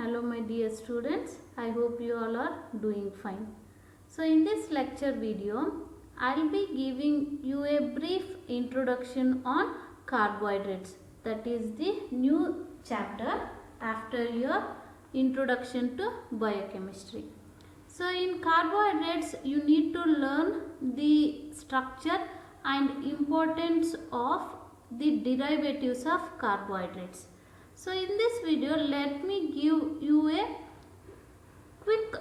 Hello my dear students, I hope you all are doing fine. So in this lecture video, I will be giving you a brief introduction on carbohydrates. That is the new chapter after your introduction to biochemistry. So in carbohydrates, you need to learn the structure and importance of the derivatives of carbohydrates. So in this video, let me give you a quick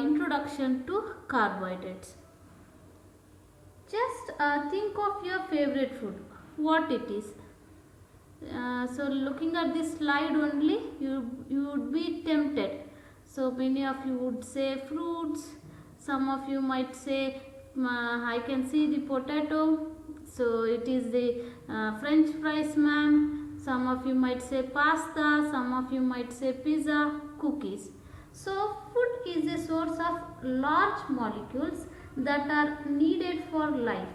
introduction to carbohydrates. Just think of your favorite food, what it is. So looking at this slide only, you would be tempted. So many of you would say fruits, some of you might say I can see the potato, so it is the French fries ma'am. Some of you might say pasta, some of you might say pizza, cookies. So food is a source of large molecules that are needed for life.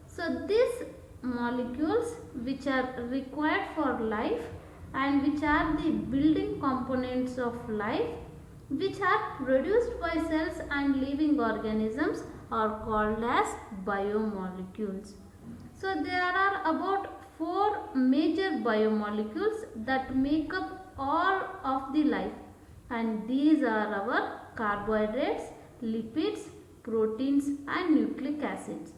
So these molecules which are required for life and which are the building components of life, which are produced by cells and living organisms, are called as biomolecules. So there are about 4 major biomolecules that make up all of the life, and these are our carbohydrates, lipids, proteins and nucleic acids.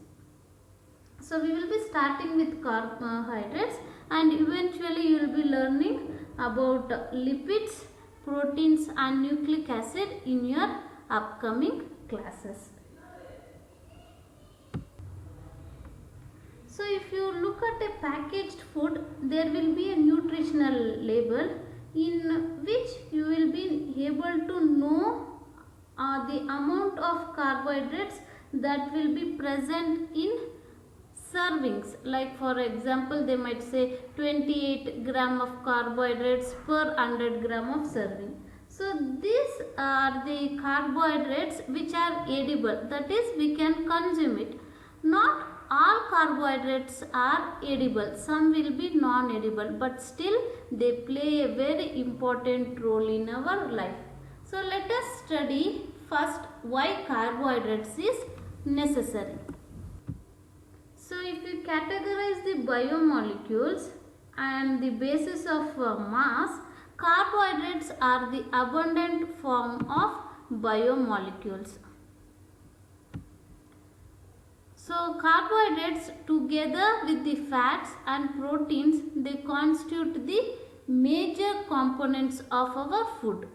So we will be starting with carbohydrates and eventually you will be learning about lipids, proteins and nucleic acid in your upcoming classes. So if you look at a packaged food, there will be a nutritional label in which you will be able to know the amount of carbohydrates that will be present in servings. Like for example, they might say 28 gram of carbohydrates per 100 gram of serving. So these are the carbohydrates which are edible, that is we can consume it. Not all carbohydrates are edible, some will be non-edible, but still they play a very important role in our life. So let us study first why carbohydrates is necessary. So if you categorize the biomolecules and the basis of mass, carbohydrates are the abundant form of biomolecules. So carbohydrates together with the fats and proteins, they constitute the major components of our food.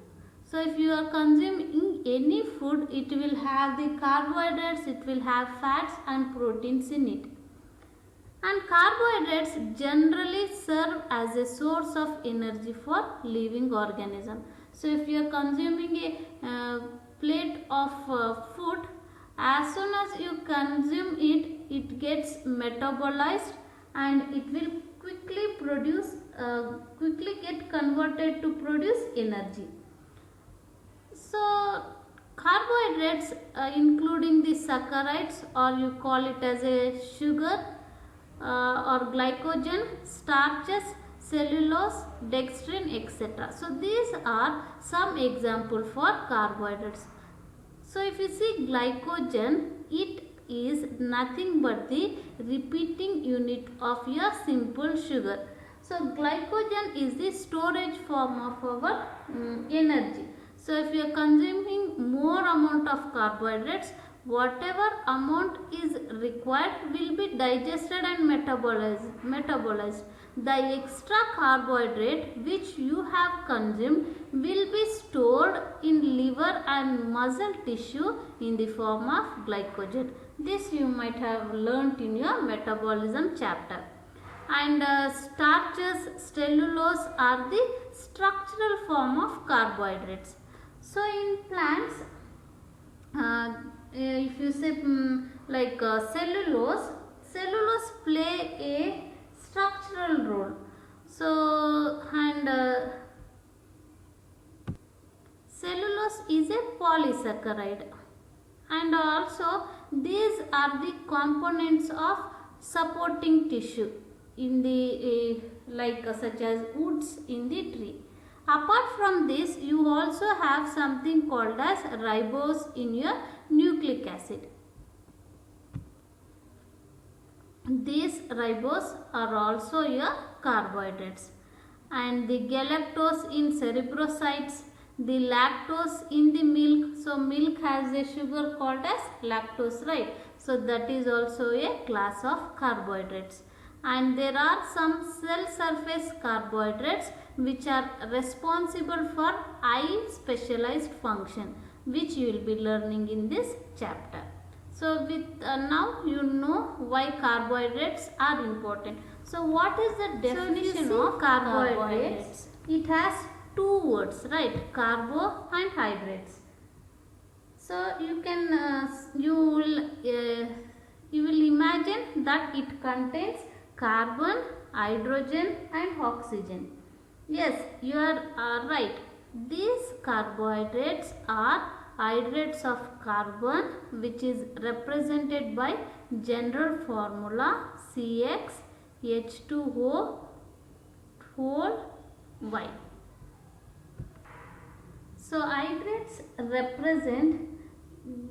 So if you are consuming any food, it will have the carbohydrates, it will have fats and proteins in it. And carbohydrates generally serve as a source of energy for living organism. So if you are consuming a plate of food, as soon as you consume it, it gets metabolized and it will quickly get converted to produce energy. So carbohydrates including the saccharides, or you call it as a sugar or glycogen, starches, cellulose, dextrin, etc. So these are some example for carbohydrates. So if you see glycogen, it is nothing but the repeating unit of your simple sugar. So glycogen is the storage form of our energy. So if you are consuming more amount of carbohydrates, whatever amount is required will be digested and metabolized. The extra carbohydrate which you have consumed will be stored in liver and muscle tissue in the form of glycogen. This you might have learnt in your metabolism chapter. And starches, cellulose are the structural form of carbohydrates. So in plants, if you say cellulose play a structural role. So and cellulose is a polysaccharide, and also these are the components of supporting tissue in the such as woods in the tree. Apart from this, you also have something called as ribose in your nucleic acid. These ribose are also your carbohydrates. And the galactose in cerebrosides, the lactose in the milk. So milk has a sugar called as lactose, right? So that is also a class of carbohydrates. And there are some cell surface carbohydrates which are responsible for high specialized function, which you will be learning in this chapter. So with now you know why carbohydrates are important. So what is the definition of carbohydrates? It has two words, right? Carbo and hydrates. So you can you will imagine that it contains carbon, hydrogen and oxygen. Yes, you are right. These carbohydrates are hydrates of carbon, which is represented by general formula CxH2O whole Y. So hydrates represent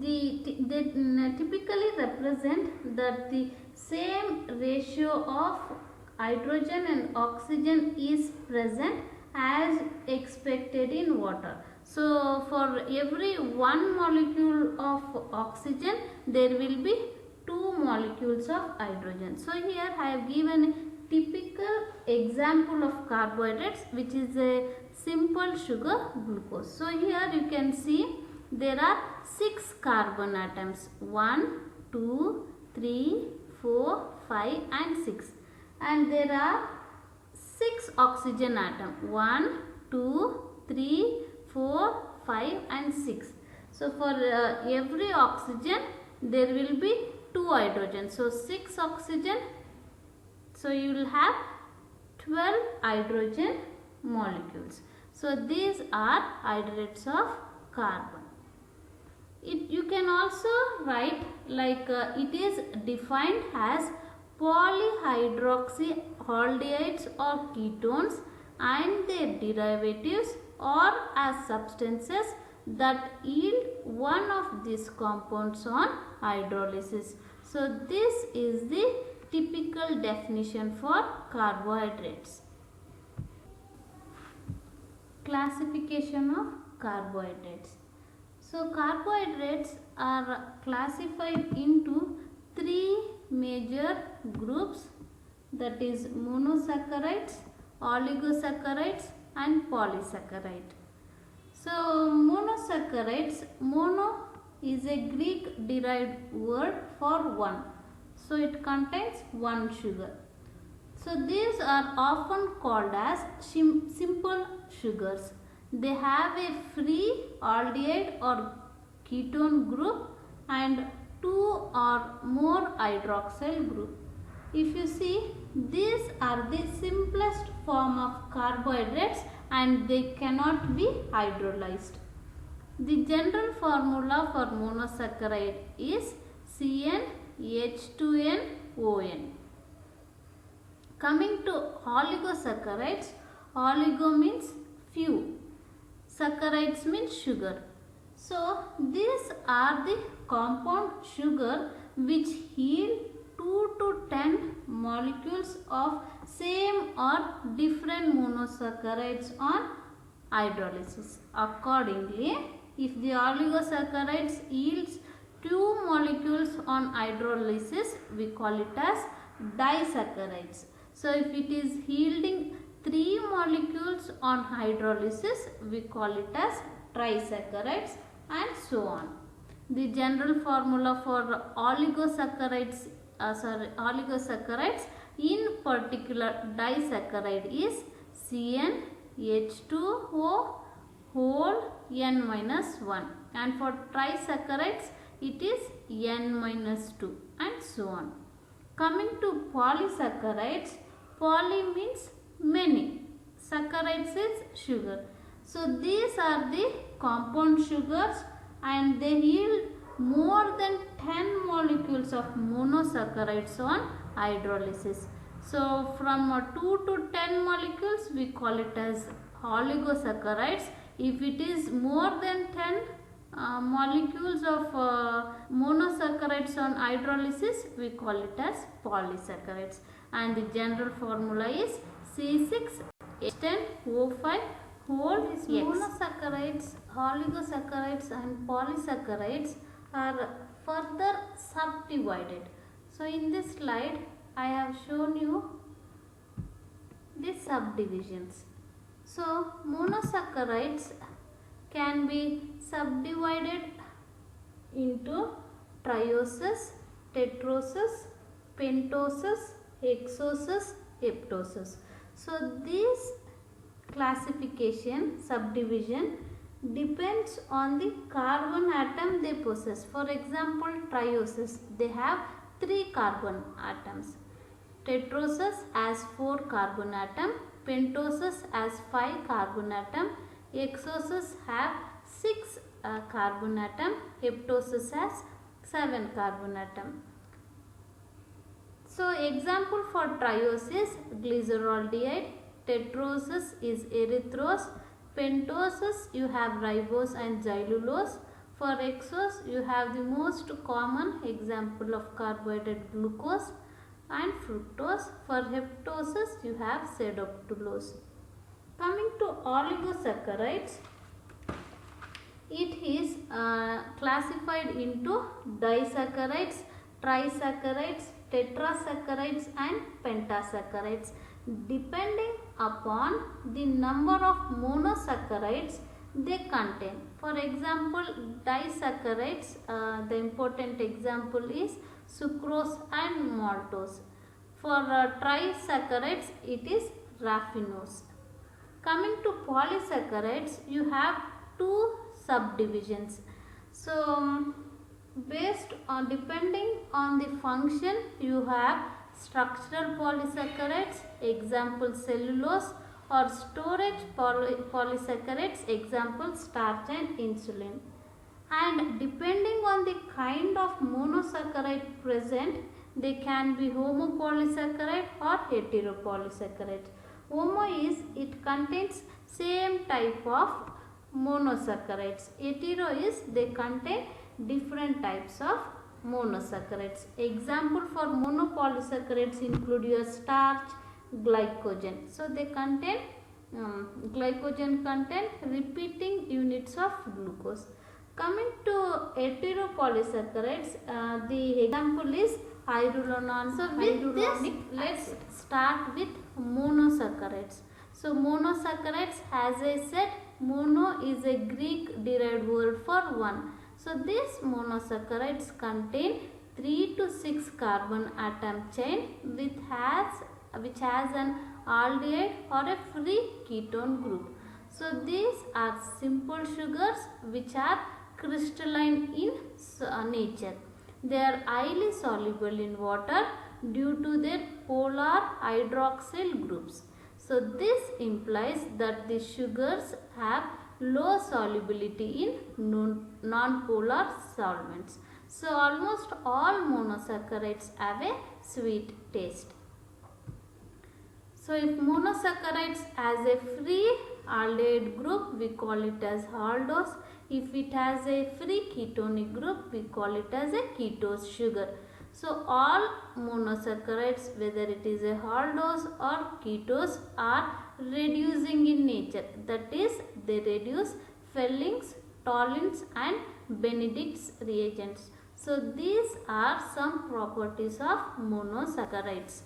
they typically represent that the same ratio of hydrogen and oxygen is present as expected in water. So for every one molecule of oxygen, there will be two molecules of hydrogen. So here I have given a typical example of carbohydrates, which is a simple sugar glucose. So here you can see there are 6 carbon atoms, 1, 2, 3, 4, 5 and 6. And there are 6 oxygen atoms, 1, 2, 3, 4, 5 and 6. So for every oxygen there will be 2 hydrogen. So 6 oxygen. So you will have 12 hydrogen molecules. So these are hydrates of carbon. You can also write like it is defined as polyhydroxyaldehydes or ketones and their derivatives or as substances that yield one of these compounds on hydrolysis. So this is the typical definition for carbohydrates. Classification of carbohydrates. So carbohydrates are classified into 3 major groups, that is monosaccharides, oligosaccharides and polysaccharide. So monosaccharides, mono is a Greek derived word for one. So it contains one sugar. So these are often called as simple sugars. They have a free aldehyde or ketone group and 2 or more hydroxyl group. If you see, these are the simplest form of carbohydrates and they cannot be hydrolyzed. The general formula for monosaccharide is CnH2nOn. Coming to oligosaccharides, oligo means few, saccharides means sugar. So these are the compound sugar which yield 2 to 10 molecules of same or different monosaccharides on hydrolysis. Accordingly, if the oligosaccharides yields 2 molecules on hydrolysis, we call it as disaccharides. So if it is yielding 3 molecules on hydrolysis, we call it as trisaccharides and so on. The general formula for oligosaccharides in particular disaccharide is CnH2O whole n minus 1, and for trisaccharides it is n minus 2 and so on. Coming to polysaccharides, poly means many, saccharides is sugar. So these are the compound sugars and they yield more than 10 molecules of monosaccharides on hydrolysis. So from 2 to 10 molecules we call it as oligosaccharides. If it is more than 10 molecules of monosaccharides on hydrolysis, we call it as polysaccharides. And the general formula is C6H10O5 whole X. Monosaccharides, oligosaccharides and polysaccharides are further subdivided. So in this slide I have shown you the subdivisions. So monosaccharides can be subdivided into trioses, tetroses, pentoses, hexoses, heptoses. So this classification, subdivision depends on the carbon atom they possess. For example, trioses, they have 3 carbon atoms. Tetroses has 4 carbon atom, pentoses has 5 carbon atom, hexoses have 6 carbon atom, heptoses has 7 carbon atom. So example for triose is glyceraldehyde, tetroses is erythrose, pentoses you have ribose and xylulose. For hexose you have the most common example of carbohydrate glucose and fructose. For heptoses you have sedoctulose. Coming to oligosaccharides, it is classified into disaccharides, trisaccharides, tetrasaccharides and pentasaccharides depending upon the number of monosaccharides they contain. For example, disaccharides, the important example is sucrose and maltose. For trisaccharides, it is raffinose. Coming to polysaccharides, you have 2 subdivisions. So based on depending on the function, you have structural polysaccharides, example cellulose, or storage polysaccharides, example starch and insulin. And depending on the kind of monosaccharide present, they can be homopolysaccharide or heteropolysaccharide. Homo is it contains same type of monosaccharides. Hetero is they contain different types of monosaccharides. Example for monopolysaccharides include your starch, glycogen. So they contain glycogen contain repeating units of glucose. Coming to heteropolysaccharides, the example is hyaluronan. So with this, let's start with monosaccharides. So monosaccharides, as I said, mono is a Greek derived word for one. So these monosaccharides contain 3 to 6 carbon atom chain which has an aldehyde or a free ketone group. So these are simple sugars which are crystalline in nature. They are highly soluble in water due to their polar hydroxyl groups. So this implies that the sugars have low solubility in non-polar solvents. So almost all monosaccharides have a sweet taste. So if monosaccharides has a free aldehyde group, we call it as aldose. If it has a free ketonic group, we call it as a ketose sugar. So all monosaccharides, whether it is a aldose or ketose, are reducing in nature. That is, they reduce Felling's, Tollin's and Benedict's reagents. So these are some properties of monosaccharides.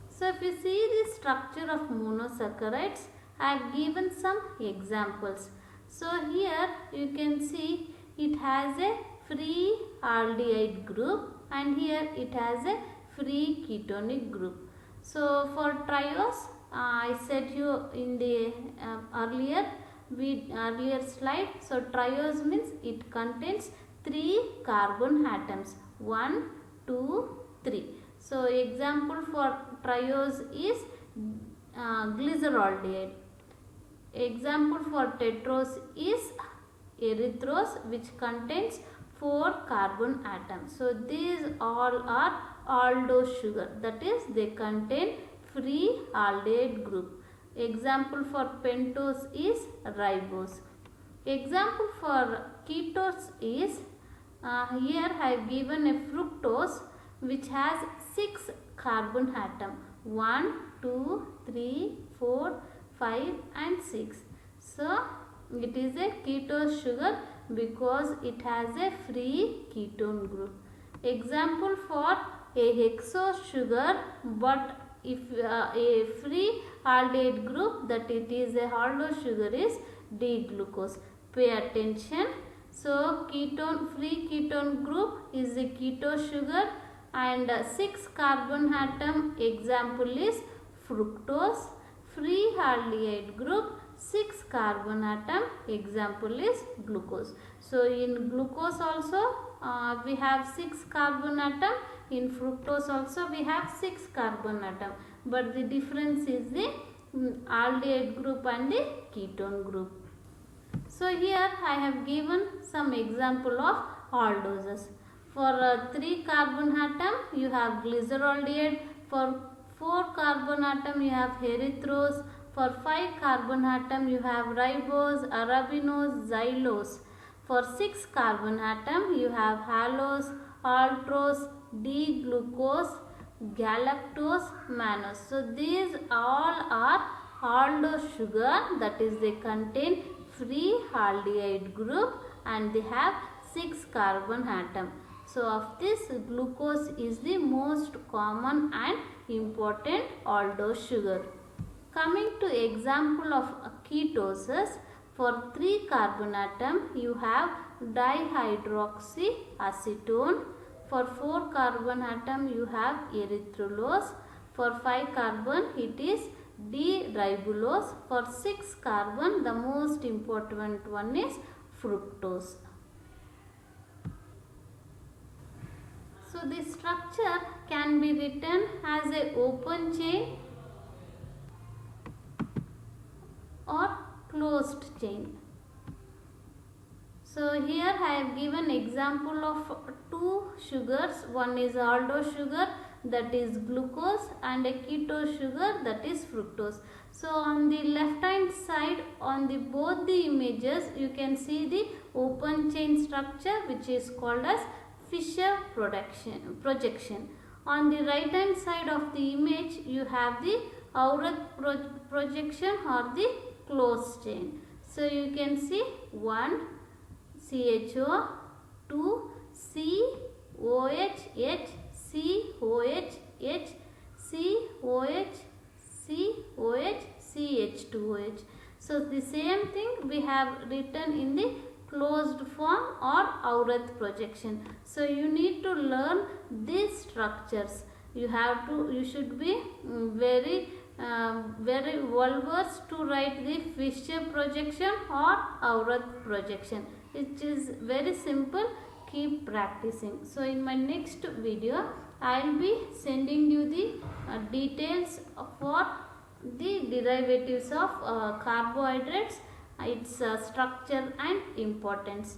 So if you see the structure of monosaccharides, I have given some examples. So here you can see it has a free aldehyde group and here it has a free ketonic group. So for triose, I said you in the earlier slide. So triose means it contains 3 carbon atoms, 1, 2, 3. So example for triose is glyceraldehyde. Example for tetrose is erythrose, which contains 4 carbon atoms. So these all are aldose sugar, that is they contain free aldehyde group. Example for pentose is ribose. Example for ketose is here I have given a fructose which has 6 carbon atom, 1, 2, 3, 4, 5 and 6. So it is a ketose sugar because it has a free ketone group. Example for a hexose sugar, but if a free aldehyde group, that it is a aldose sugar, is D-glucose. Pay attention. So ketone, free ketone group is a ketose sugar and 6 carbon atom example is fructose. Free aldehyde group 6 carbon atom example is glucose. So in glucose also we have 6 carbon atom, in fructose also we have 6 carbon atom, but the difference is the aldehyde group and the ketone group. So here I have given some example of aldoses. For 3 carbon atom you have glyceraldehyde, for 4 carbon atom you have erythrose, for 5 carbon atom you have ribose, arabinose, xylose. For 6 carbon atom you have halose, maltose, D-glucose, galactose, mannose. So these all are aldose sugar, that is they contain free aldehyde group and they have 6 carbon atom. So of this, glucose is the most common and important aldose sugar. Coming to example of ketoses, for 3 carbon atom you have dihydroxyacetone, for 4 carbon atom you have erythrulose, for 5 carbon it is D-ribulose, for 6 carbon the most important one is fructose. So the structure can be written as a open chain or closed chain. So here I have given example of 2 sugars, one is aldose sugar, that is glucose, and a ketose sugar, that is fructose. So on the left hand side, on the both the images you can see the open chain structure which is called as Fischer projection. On the right hand side of the image you have the Aurath projection or the closed chain. So you can see 1 CHO, 2 COH, H, COH, H, COH, COH, CH2OH. So the same thing we have written in the closed form or Aurath projection. So you need to learn these structures. You should be very well versed to write the Fischer projection or Aurath projection. It is very simple. Keep practicing. So in my next video I will be sending you the details for the derivatives of carbohydrates, its structure and importance.